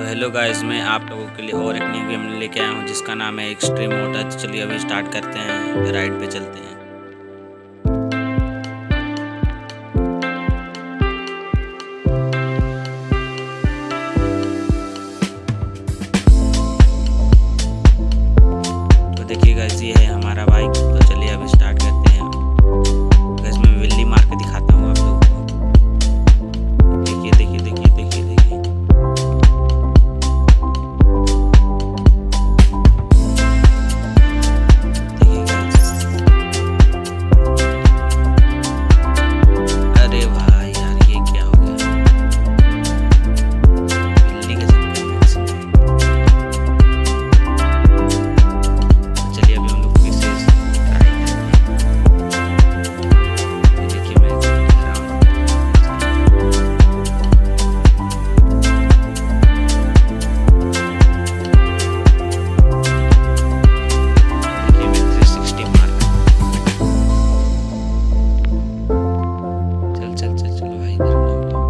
Hello guys, मैं आप लोगों के लिए और एक न्यू गेम लेके आया हूँ जिसका नाम है एक्सट्रीम मोड। तो चलिए अभी स्टार्ट करते हैं, राइड पे चलते हैं। तो देखिए गाइस, ये है हमारा बाइक। तो चलिए अभी स्टार्ट करते हैं। गाइस मैं विल्ली मार के दिखाता हूँ आप लोगों को। देखिए देखिए देखिए देखिए देखिए। अरे भाई यार, ये क्या हो गया? बिल्ली के चक्कर में accident। तो चलिए अभी हम लोग फिर से ट्राई करते हैं। ये देखिए मैं दिख रहा हूँ। देखिए मैं 360 मार। चल चल चल चलो भाई, इधर ना उठाओ।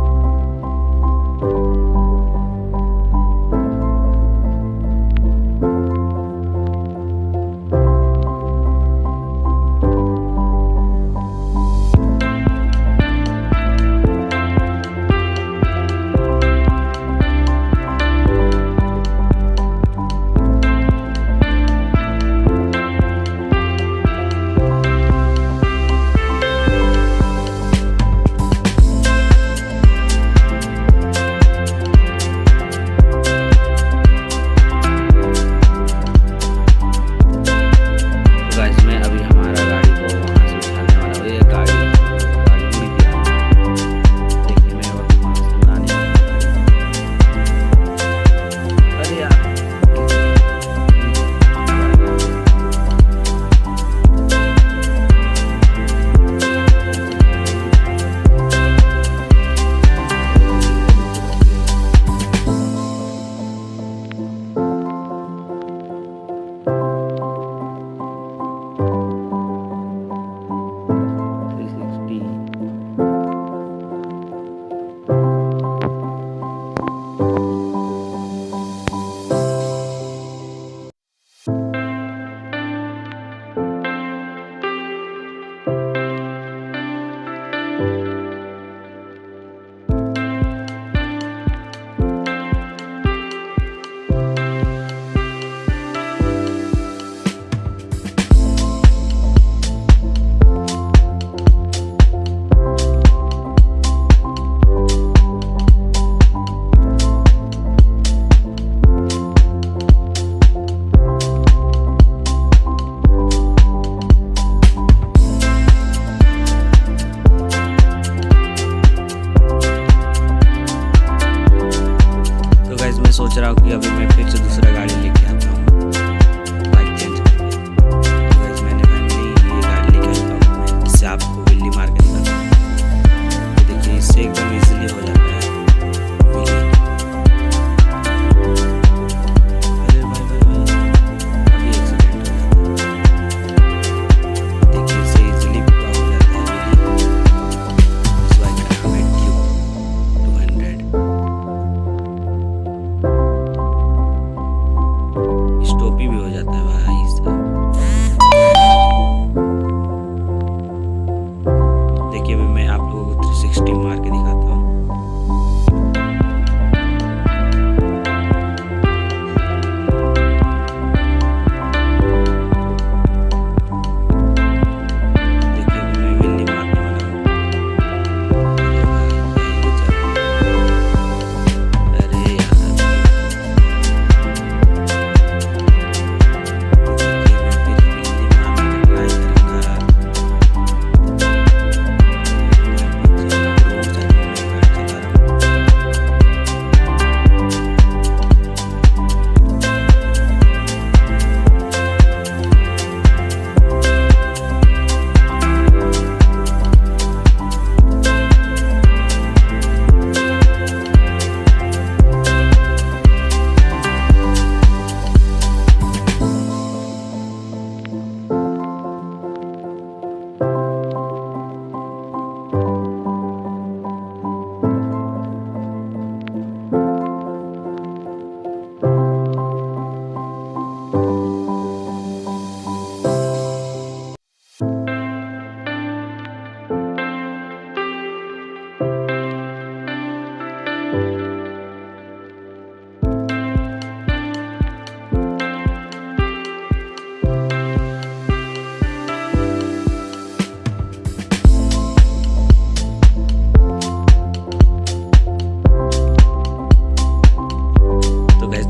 तो गाइस मैं अभी हमारा गाड़ी को वहाँ से उठाने वाला हूँ। ये गाड़ी उड़ी गया। देखिए मैं और भी वहाँ से उड़ाने वाला हूँ। अरे यार, तो गाइस मैं सोच रहा हूँ कि अभी मैं फिर से दूसरा गाड़ी लेके आता हूँ, बाइक चेंज करके। तो गाइस मैंने फाइनली ये गाड़ी लेके आता हूँ मैं, इससे आपको बिल्ली मार के दिखाता हूँ। तो देखिए इससे एकदम इजीली हो जाता है बिल्ली। अरे भाई भाई भाई, अभी एक्सीडेंट हो जाता है। देखिए इससे इजीली हो जाता है बिल्ली। इस बाइक का नाम है ड्यूक 200।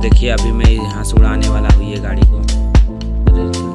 देखिए अभी मैं यहाँ से उड़ाने वाला हूँ ये गाड़ी को।